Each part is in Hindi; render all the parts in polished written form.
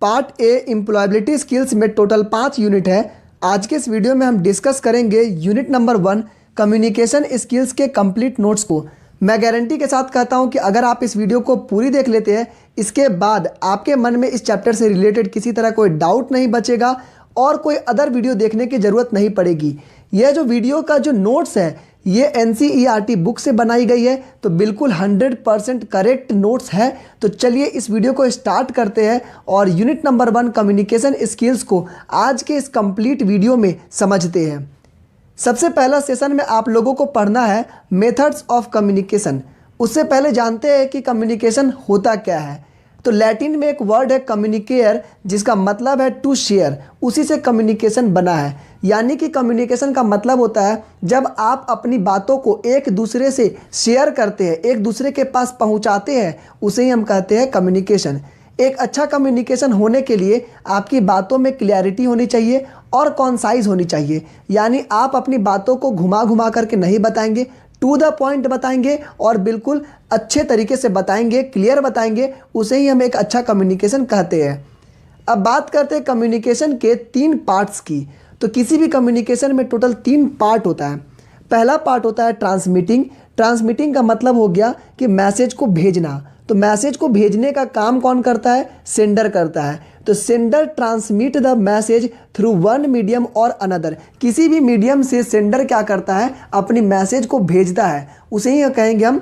पार्ट ए एम्प्लॉयबिलिटी स्किल्स में टोटल 5 यूनिट है। आज के इस वीडियो में हम डिस्कस करेंगे यूनिट नंबर 1 कम्युनिकेशन स्किल्स के कंप्लीट नोट्स को। मैं गारंटी के साथ कहता हूं कि अगर आप इस वीडियो को पूरी देख लेते हैं, इसके बाद आपके मन में इस चैप्टर से रिलेटेड किसी तरह कोई डाउट नहीं बचेगा और कोई अदर वीडियो देखने की ज़रूरत नहीं पड़ेगी। यह जो वीडियो का जो नोट्स है ये NCERT बुक से बनाई गई है, तो बिल्कुल 100% करेक्ट नोट्स है। तो चलिए इस वीडियो को स्टार्ट करते हैं और यूनिट नंबर 1 कम्युनिकेशन स्किल्स को आज के इस कंप्लीट वीडियो में समझते हैं। सबसे पहला सेशन में आप लोगों को पढ़ना है मेथड्स ऑफ कम्युनिकेशन। उससे पहले जानते हैं कि कम्युनिकेशन होता क्या है। तो लैटिन में एक वर्ड है कम्युनिकेयर, जिसका मतलब है टू शेयर, उसी से कम्युनिकेशन बना है। यानी कि कम्युनिकेशन का मतलब होता है जब आप अपनी बातों को एक दूसरे से शेयर करते हैं, एक दूसरे के पास पहुंचाते हैं, उसे ही हम कहते हैं कम्युनिकेशन। एक अच्छा कम्युनिकेशन होने के लिए आपकी बातों में क्लैरिटी होनी चाहिए और कॉन्साइज होनी चाहिए। यानी आप अपनी बातों को घुमा घुमा करके नहीं बताएंगे, टू द पॉइंट बताएंगे और बिल्कुल अच्छे तरीके से बताएंगे, क्लियर बताएंगे, उसे ही हम एक अच्छा कम्युनिकेशन कहते हैं। अब बात करते हैं कम्युनिकेशन के 3 पार्ट्स की। तो किसी भी कम्युनिकेशन में टोटल 3 पार्ट होता है। पहला पार्ट होता है ट्रांसमिटिंग। ट्रांसमिटिंग का मतलब हो गया कि मैसेज को भेजना। तो मैसेज को भेजने का काम कौन करता है? सेंडर करता है। तो sender transmit the message through one medium और अनदर। किसी भी मीडियम से सेंडर क्या करता है? अपनी मैसेज को भेजता है, उसे ही कहेंगे हम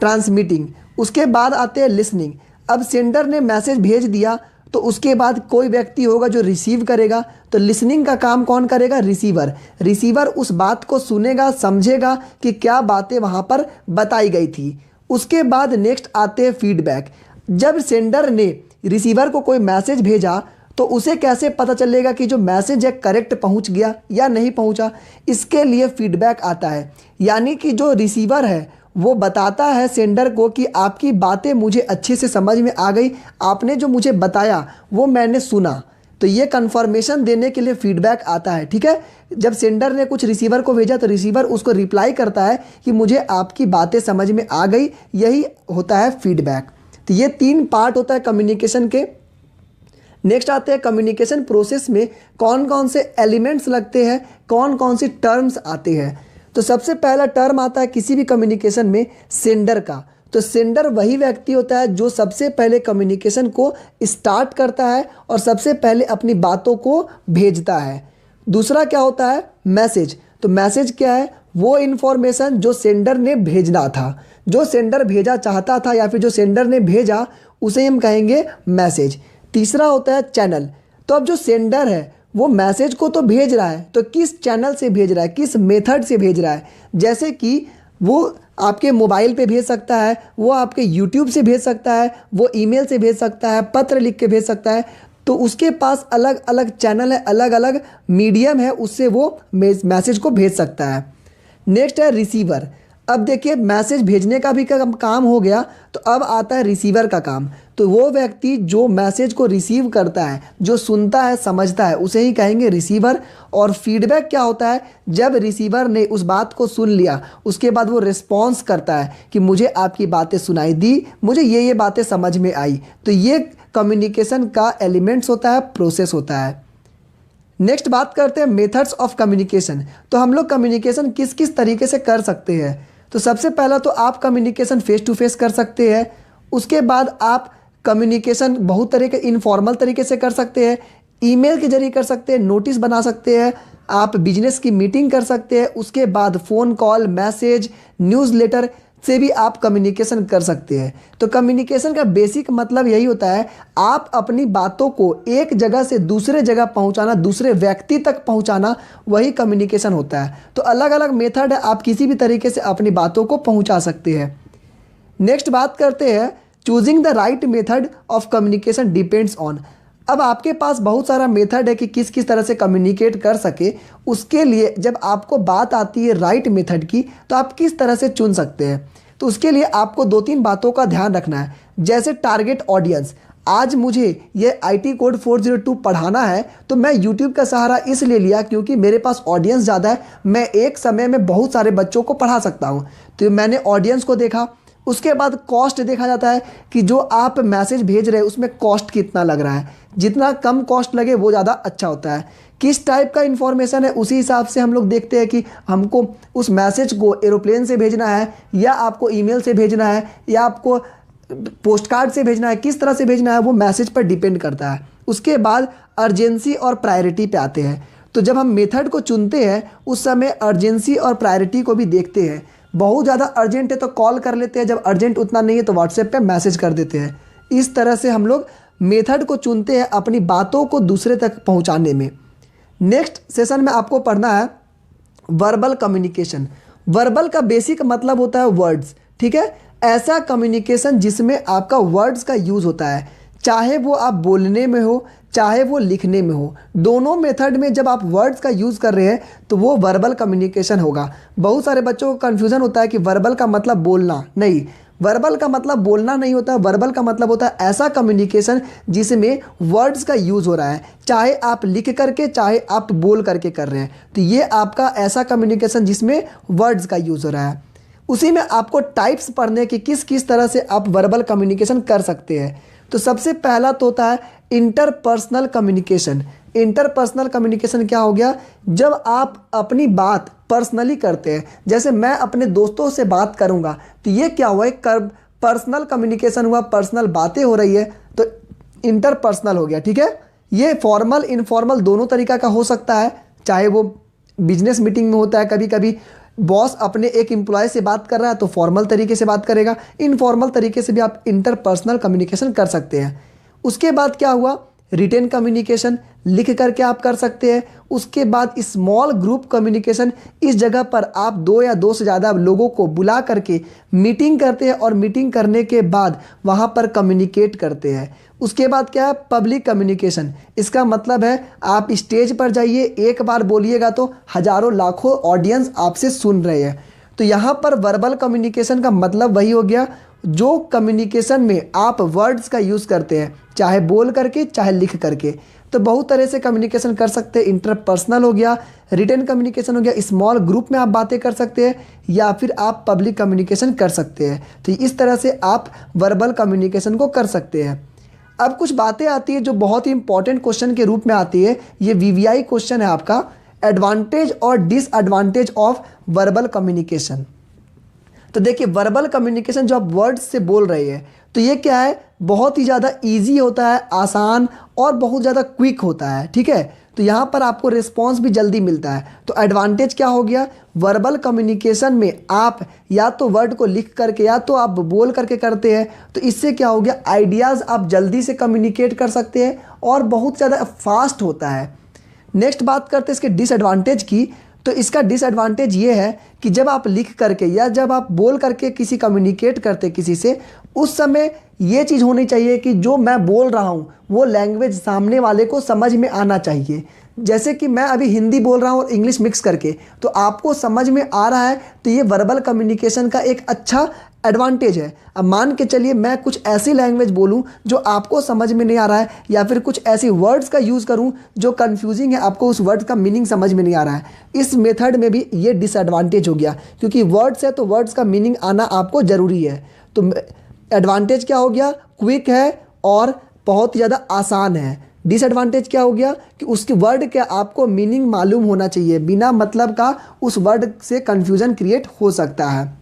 ट्रांसमिटिंग। उसके बाद आते हैं लिसनिंग। अब सेंडर ने मैसेज भेज दिया तो उसके बाद कोई व्यक्ति होगा जो रिसीव करेगा। तो लिसनिंग का काम कौन करेगा? रिसीवर। रिसीवर उस बात को सुनेगा, समझेगा कि क्या बातें वहाँ पर बताई गई थी। उसके बाद नेक्स्ट आते हैं फीडबैक। जब सेंडर ने रिसीवर को कोई मैसेज भेजा तो उसे कैसे पता चलेगा कि जो मैसेज है करेक्ट पहुंच गया या नहीं पहुंचा? इसके लिए फीडबैक आता है। यानी कि जो रिसीवर है वो बताता है सेंडर को कि आपकी बातें मुझे अच्छे से समझ में आ गई, आपने जो मुझे बताया वो मैंने सुना। तो ये कंफर्मेशन देने के लिए फीडबैक आता है। ठीक है, जब सेंडर ने कुछ रिसीवर को भेजा तो रिसीवर उसको रिप्लाई करता है कि मुझे आपकी बातें समझ में आ गई, यही होता है फीडबैक। तो ये 3 पार्ट होता है कम्युनिकेशन के। नेक्स्ट आते हैं कम्युनिकेशन प्रोसेस में कौन कौन से एलिमेंट्स लगते हैं, कौन कौन सी टर्म्स आते हैं। तो सबसे पहला टर्म आता है किसी भी कम्युनिकेशन में सेंडर का। तो सेंडर वही व्यक्ति होता है जो सबसे पहले कम्युनिकेशन को स्टार्ट करता है और सबसे पहले अपनी बातों को भेजता है। दूसरा क्या होता है? मैसेज। तो मैसेज क्या है? वो इन्फॉर्मेशन जो सेंडर ने भेजना था, जो सेंडर भेजा चाहता था या फिर जो सेंडर ने भेजा, उसे हम कहेंगे मैसेज। तीसरा होता है चैनल। तो अब जो सेंडर है वो मैसेज को तो भेज रहा है, तो किस चैनल से भेज रहा है, किस मेथड से भेज रहा है? जैसे कि वो आपके मोबाइल पे भेज सकता है, वो आपके यूट्यूब से भेज सकता है, वो ईमेल से भेज सकता है, पत्र लिख के भेज सकता है। तो उसके पास अलग अलग चैनल है, अलग अलग मीडियम है, उससे वो मैसेज को भेज सकता है। नेक्स्ट है रिसीवर। अब देखिए मैसेज भेजने का भी काम हो गया, तो अब आता है रिसीवर का काम। तो वो व्यक्ति जो मैसेज को रिसीव करता है, जो सुनता है, समझता है, उसे ही कहेंगे रिसीवर। और फीडबैक क्या होता है? जब रिसीवर ने उस बात को सुन लिया उसके बाद वो रिस्पॉन्स करता है कि मुझे आपकी बातें सुनाई दी, मुझे ये बातें समझ में आई। तो ये कम्युनिकेशन का एलिमेंट्स होता है, प्रोसेस होता है। नेक्स्ट बात करते हैं मेथड्स ऑफ कम्युनिकेशन। तो हम लोग कम्युनिकेशन किस किस तरीके से कर सकते हैं। तो सबसे पहला तो आप कम्युनिकेशन फेस टू फेस कर सकते हैं। उसके बाद आप कम्युनिकेशन बहुत तरह के इनफॉर्मल तरीके से कर सकते हैं, ईमेल के जरिए कर सकते हैं, नोटिस बना सकते हैं, आप बिजनेस की मीटिंग कर सकते हैं। उसके बाद फ़ोन कॉल, मैसेज, न्यूज़लेटर से भी आप कम्युनिकेशन कर सकते हैं। तो कम्युनिकेशन का बेसिक मतलब यही होता है, आप अपनी बातों को एक जगह से दूसरे जगह पहुंचाना, दूसरे व्यक्ति तक पहुंचाना, वही कम्युनिकेशन होता है। तो अलग अलग मेथड है, आप किसी भी तरीके से अपनी बातों को पहुंचा सकते हैं। नेक्स्ट बात करते हैं choosing the right method of communication depends on. अब आपके पास बहुत सारा मेथड है कि किस किस तरह से कम्युनिकेट कर सके। उसके लिए जब आपको बात आती है राइट मेथड की, तो आप किस तरह से चुन सकते हैं। तो उसके लिए आपको 2-3 बातों का ध्यान रखना है। जैसे टारगेट ऑडियंस। आज मुझे ये IT कोड 402 पढ़ाना है, तो मैं YouTube का सहारा इसलिए लिया क्योंकि मेरे पास ऑडियंस ज़्यादा है, मैं एक समय में बहुत सारे बच्चों को पढ़ा सकता हूँ। तो मैंने ऑडियंस को देखा, उसके बाद कॉस्ट देखा जाता है कि जो आप मैसेज भेज रहे हैं उसमें कॉस्ट कितना लग रहा है, जितना कम कॉस्ट लगे वो ज़्यादा अच्छा होता है। किस टाइप का इन्फॉर्मेशन है उसी हिसाब से हम लोग देखते हैं कि हमको उस मैसेज को एरोप्लेन से भेजना है या आपको ईमेल से भेजना है या आपको पोस्ट कार्ड से भेजना है, किस तरह से भेजना है वो मैसेज पर डिपेंड करता है। उसके बाद अर्जेंसी और प्रायोरिटी पे आते हैं। तो जब हम मेथड को चुनते हैं उस समय अर्जेंसी और प्रायोरिटी को भी देखते हैं। बहुत ज़्यादा अर्जेंट है तो कॉल कर लेते हैं, जब अर्जेंट उतना नहीं है तो व्हाट्सएप पे मैसेज कर देते हैं। इस तरह से हम लोग मेथड को चुनते हैं अपनी बातों को दूसरे तक पहुंचाने में। नेक्स्ट सेशन में आपको पढ़ना है वर्बल कम्युनिकेशन। वर्बल का बेसिक मतलब होता है वर्ड्स, ठीक है। ऐसा कम्युनिकेशन जिसमें आपका वर्ड्स का यूज़ होता है, चाहे वो आप बोलने में हो चाहे वो लिखने में हो। दोनों मेथड में जब आप वर्ड्स का यूज़ कर रहे हैं तो वो वर्बल कम्युनिकेशन होगा। बहुत सारे बच्चों को कन्फ्यूज़न होता है कि वर्बल का मतलब बोलना, नहीं, वर्बल का मतलब बोलना नहीं होता। वर्बल का मतलब होता है ऐसा कम्युनिकेशन जिसमें वर्ड्स का यूज़ हो रहा है, चाहे आप लिख करके चाहे आप बोल करके कर रहे हैं, तो ये आपका ऐसा कम्युनिकेशन जिसमें वर्ड्स का यूज़ हो रहा है। उसी में आपको टाइप्स पढ़ने की किस किस तरह से आप वर्बल कम्युनिकेशन कर सकते हैं। तो सबसे पहला तो होता है इंटरपर्सनल कम्युनिकेशन। इंटरपर्सनल कम्युनिकेशन क्या हो गया, जब आप अपनी बात पर्सनली करते हैं, जैसे मैं अपने दोस्तों से बात करूंगा तो ये क्या हुआ, एक पर्सनल कम्युनिकेशन हुआ, पर्सनल बातें हो रही है तो इंटरपर्सनल हो गया, ठीक है। ये फॉर्मल इनफॉर्मल दोनों तरीका का हो सकता है, चाहे वो बिजनेस मीटिंग में होता है, कभी कभी बॉस अपने एक एम्प्लॉय से बात कर रहा है तो फॉर्मल तरीके से बात करेगा, इनफॉर्मल तरीके से भी आप इंटरपर्सनल कम्युनिकेशन कर सकते हैं। उसके बाद क्या हुआ, रिटेन कम्युनिकेशन, लिख करके आप कर सकते हैं। उसके बाद स्मॉल ग्रुप कम्युनिकेशन, इस जगह पर आप 2 या 2 से ज़्यादा लोगों को बुला करके मीटिंग करते हैं और मीटिंग करने के बाद वहाँ पर कम्युनिकेट करते हैं। उसके बाद क्या है, पब्लिक कम्युनिकेशन। इसका मतलब है आप स्टेज पर जाइए, एक बार बोलिएगा तो हज़ारों लाखों ऑडियंस आपसे सुन रहे हैं। तो यहाँ पर वर्बल कम्युनिकेशन का मतलब वही हो गया जो कम्युनिकेशन में आप वर्ड्स का यूज़ करते हैं, चाहे बोल करके चाहे लिख करके। तो बहुत तरह से कम्युनिकेशन कर सकते हैं। इंटरपर्सनल हो गया, रिटन कम्युनिकेशन हो गया, स्मॉल ग्रुप में आप बातें कर सकते हैं या फिर आप पब्लिक कम्युनिकेशन कर सकते हैं। तो इस तरह से आप वर्बल कम्युनिकेशन को कर सकते हैं। अब कुछ बातें आती है जो बहुत ही इंपॉर्टेंट क्वेश्चन के रूप में आती है। ये वीवीआई क्वेश्चन है आपका, एडवांटेज और डिसएडवांटेज ऑफ वर्बल कम्युनिकेशन। तो देखिए वर्बल कम्युनिकेशन जो आप वर्ड्स से बोल रहे हैं तो ये क्या है, बहुत ही ज़्यादा इजी होता है, आसान और बहुत ज़्यादा क्विक होता है, ठीक है। तो यहाँ पर आपको रिस्पॉन्स भी जल्दी मिलता है। तो एडवांटेज क्या हो गया, वर्बल कम्युनिकेशन में आप या तो वर्ड को लिख करके या तो आप बोल करके करते हैं, तो इससे क्या हो गया, आइडियाज़ आप जल्दी से कम्युनिकेट कर सकते हैं और बहुत ज़्यादा फास्ट होता है। नेक्स्ट बात करते हैं इसके डिसएडवांटेज की। तो इसका डिसएडवांटेज ये है कि जब आप लिख करके या जब आप बोल करके किसी कम्युनिकेट करते किसी से, उस समय ये चीज़ होनी चाहिए कि जो मैं बोल रहा हूँ वो लैंग्वेज सामने वाले को समझ में आना चाहिए। जैसे कि मैं अभी हिंदी बोल रहा हूँ और इंग्लिश मिक्स करके, तो आपको समझ में आ रहा है, तो ये वर्बल कम्युनिकेशन का एक अच्छा एडवांटेज है। अब मान के चलिए मैं कुछ ऐसी लैंग्वेज बोलूं जो आपको समझ में नहीं आ रहा है, या फिर कुछ ऐसी वर्ड्स का यूज़ करूं जो कंफ्यूजिंग है, आपको उस वर्ड का मीनिंग समझ में नहीं आ रहा है। इस मेथड में भी ये डिसएडवांटेज हो गया, क्योंकि वर्ड्स है तो वर्ड्स का मीनिंग आना आपको ज़रूरी है। तो एडवांटेज क्या हो गया, क्विक है और बहुत ही ज़्यादा आसान है। डिसएडवांटेज क्या हो गया कि उसके वर्ड के आपको मीनिंग मालूम होना चाहिए, बिना मतलब का उस वर्ड से कन्फ्यूज़न क्रिएट हो सकता है।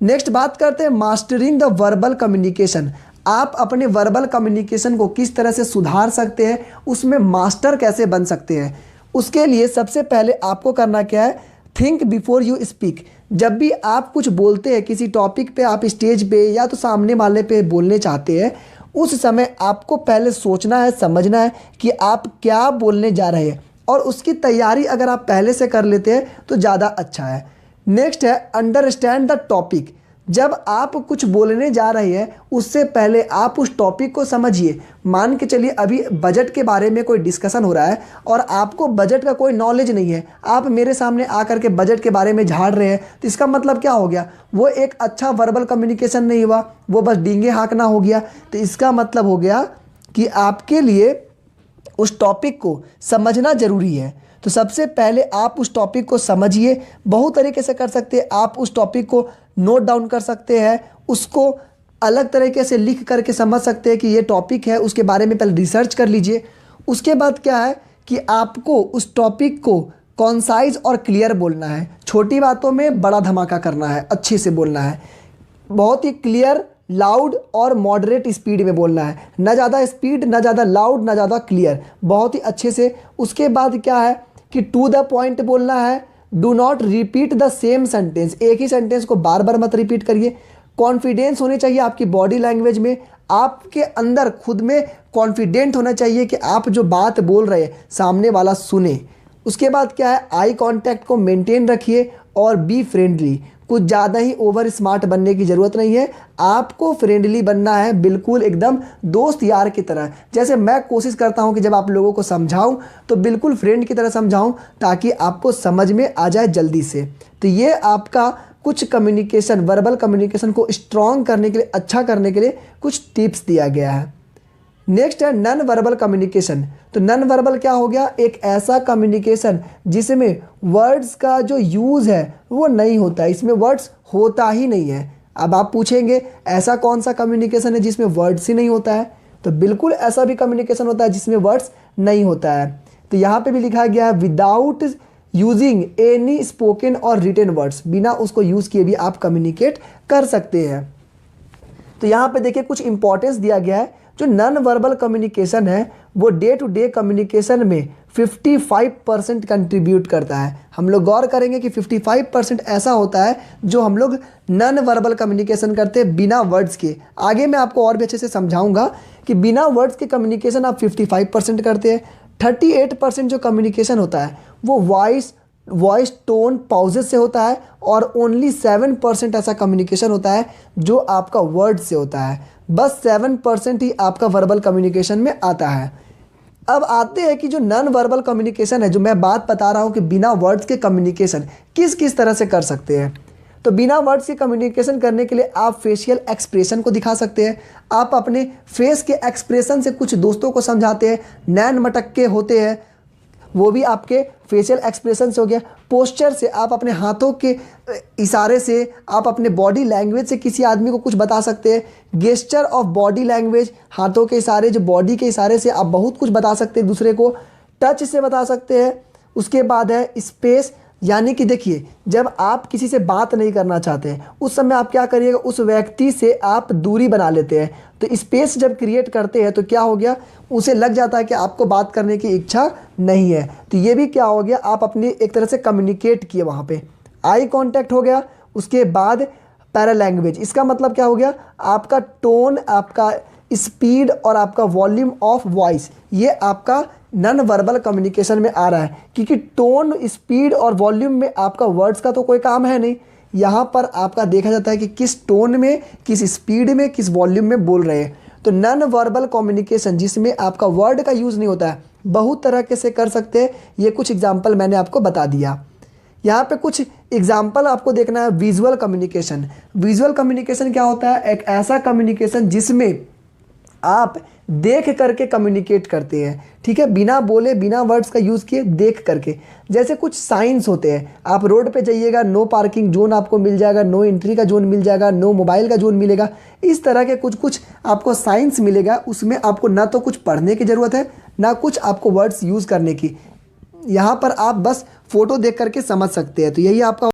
नेक्स्ट बात करते हैं मास्टरिंग द वर्बल कम्युनिकेशन। आप अपने वर्बल कम्युनिकेशन को किस तरह से सुधार सकते हैं, उसमें मास्टर कैसे बन सकते हैं। उसके लिए सबसे पहले आपको करना क्या है, थिंक बिफोर यू स्पीक। जब भी आप कुछ बोलते हैं किसी टॉपिक पे, आप स्टेज पे या तो सामने वाले पे बोलने चाहते हैं, उस समय आपको पहले सोचना है, समझना है कि आप क्या बोलने जा रहे हैं, और उसकी तैयारी अगर आप पहले से कर लेते हैं तो ज़्यादा अच्छा है। नेक्स्ट है अंडरस्टैंड द टॉपिक। जब आप कुछ बोलने जा रहे हैं उससे पहले आप उस टॉपिक को समझिए। मान के चलिए अभी बजट के बारे में कोई डिस्कशन हो रहा है और आपको बजट का कोई नॉलेज नहीं है, आप मेरे सामने आकर के बजट के बारे में झाड़ रहे हैं, तो इसका मतलब क्या हो गया, वो एक अच्छा वर्बल कम्युनिकेशन नहीं हुआ, वो बस डींगे हाँकना हो गया। तो इसका मतलब हो गया कि आपके लिए उस टॉपिक को समझना ज़रूरी है। तो सबसे पहले आप उस टॉपिक को समझिए। बहुत तरीके से कर सकते हैं, आप उस टॉपिक को नोट डाउन कर सकते हैं, उसको अलग तरीके से लिख करके समझ सकते हैं कि ये टॉपिक है, उसके बारे में पहले रिसर्च कर लीजिए। उसके बाद क्या है कि आपको उस टॉपिक को कॉन्साइज और क्लियर बोलना है, छोटी बातों में बड़ा धमाका करना है, अच्छे से बोलना है, बहुत ही क्लियर, लाउड और मॉडरेट स्पीड में बोलना है, ना ज़्यादा स्पीड, ना ज़्यादा लाउड, ना ज़्यादा क्लियर, बहुत ही अच्छे से। उसके बाद क्या है कि टू द पॉइंट बोलना है। Do not repeat the same sentence, एक ही सेंटेंस को बार बार मत रिपीट करिए। कॉन्फिडेंस होनी चाहिए आपकी बॉडी लैंग्वेज में, आपके अंदर खुद में कॉन्फिडेंट होना चाहिए कि आप जो बात बोल रहे हैं सामने वाला सुने। उसके बाद क्या है, आई कांटेक्ट को मेंटेन रखिए और बी फ्रेंडली। कुछ ज़्यादा ही ओवर स्मार्ट बनने की ज़रूरत नहीं है, आपको फ्रेंडली बनना है, बिल्कुल एकदम दोस्त यार की तरह। जैसे मैं कोशिश करता हूं कि जब आप लोगों को समझाऊं तो बिल्कुल फ्रेंड की तरह समझाऊं ताकि आपको समझ में आ जाए जल्दी से। तो ये आपका कुछ कम्युनिकेशन, वर्बल कम्युनिकेशन को स्ट्रॉन्ग करने के लिए, अच्छा करने के लिए कुछ टिप्स दिया गया है। नेक्स्ट है नॉन वर्बल कम्युनिकेशन। तो नॉन वर्बल क्या हो गया, एक ऐसा कम्युनिकेशन जिसमें वर्ड्स का जो यूज़ है वो नहीं होता है, इसमें वर्ड्स होता ही नहीं है। अब आप पूछेंगे ऐसा कौन सा कम्युनिकेशन है जिसमें वर्ड्स ही नहीं होता है, तो बिल्कुल ऐसा भी कम्युनिकेशन होता है जिसमें वर्ड्स नहीं होता है। तो यहाँ पे भी लिखा गया है विदाउट यूजिंग एनी स्पोकन और रिटन वर्ड्स, बिना उसको यूज़ किए भी आप कम्युनिकेट कर सकते हैं। तो यहाँ पे देखिए कुछ इंपॉर्टेंस दिया गया है। जो नॉन वर्बल कम्युनिकेशन है वो डे टू डे कम्युनिकेशन में 55% कंट्रीब्यूट करता है। हम लोग गौर करेंगे कि 55% ऐसा होता है जो हम लोग नॉन वर्बल कम्युनिकेशन करते हैं बिना वर्ड्स के। आगे मैं आपको और भी अच्छे से समझाऊंगा कि बिना वर्ड्स के कम्युनिकेशन आप 55% करते हैं। 38% जो कम्युनिकेशन होता है वो वॉइस टोन पाउजेस से होता है और ओनली 7% ऐसा कम्युनिकेशन होता है जो आपका वर्ड से होता है। बस 7% ही आपका वर्बल कम्युनिकेशन में आता है। अब आते हैं कि जो नॉन वर्बल कम्युनिकेशन है, जो मैं बात बता रहा हूं कि बिना वर्ड्स के कम्युनिकेशन किस किस तरह से कर सकते हैं। तो बिना वर्ड्स के कम्युनिकेशन करने के लिए आप फेशियल एक्सप्रेशन को दिखा सकते हैं। आप अपने फेस के एक्सप्रेशन से कुछ दोस्तों को समझाते हैं, नैन मटक्के होते हैं वो भी आपके फेशियल एक्सप्रेशन से हो गया। पोस्चर से आप अपने हाथों के इशारे से, आप अपने बॉडी लैंग्वेज से किसी आदमी को कुछ बता सकते हैं। गेस्चर ऑफ बॉडी लैंग्वेज, हाथों के इशारे, जो बॉडी के इशारे से आप बहुत कुछ बता सकते हैं दूसरे को। टच से बता सकते हैं। उसके बाद है स्पेस, यानी कि देखिए जब आप किसी से बात नहीं करना चाहते हैं उस समय आप क्या करिएगा, उस व्यक्ति से आप दूरी बना लेते हैं। तो स्पेस जब क्रिएट करते हैं तो क्या हो गया, उसे लग जाता है कि आपको बात करने की इच्छा नहीं है। तो ये भी क्या हो गया, आप अपनी एक तरह से कम्युनिकेट किए वहाँ पे। आई कांटेक्ट हो गया। उसके बाद पैरा लैंग्वेज, इसका मतलब क्या हो गया, आपका टोन, आपका स्पीड और आपका वॉल्यूम ऑफ वॉइस, ये आपका नॉन वर्बल कम्युनिकेशन में आ रहा है। क्योंकि टोन, स्पीड और वॉल्यूम में आपका वर्ड्स का तो कोई काम है नहीं। यहाँ पर आपका देखा जाता है कि किस टोन में, किस स्पीड में, किस वॉल्यूम में बोल रहे हैं। तो नॉन वर्बल कम्युनिकेशन जिसमें आपका वर्ड का यूज़ नहीं होता है, बहुत तरह के से कर सकते हैं। ये कुछ एग्जाम्पल मैंने आपको बता दिया। यहाँ पे कुछ एग्जाम्पल आपको देखना है। विजुअल कम्युनिकेशन, विजुअल कम्युनिकेशन क्या होता है, एक ऐसा कम्युनिकेशन जिसमें आप देख करके कम्युनिकेट करते हैं। ठीक है, बिना बोले, बिना वर्ड्स का यूज़ किए, देख करके। जैसे कुछ साइंस होते हैं, आप रोड पे जाइएगा, नो पार्किंग जोन आपको मिल जाएगा, नो एंट्री का जोन मिल जाएगा, नो मोबाइल का जोन मिलेगा। इस तरह के कुछ कुछ आपको साइंस मिलेगा। उसमें आपको ना तो कुछ पढ़ने की ज़रूरत है, ना कुछ आपको वर्ड्स यूज़ करने की। यहाँ पर आप बस फोटो देख करके समझ सकते हैं। तो यही आपका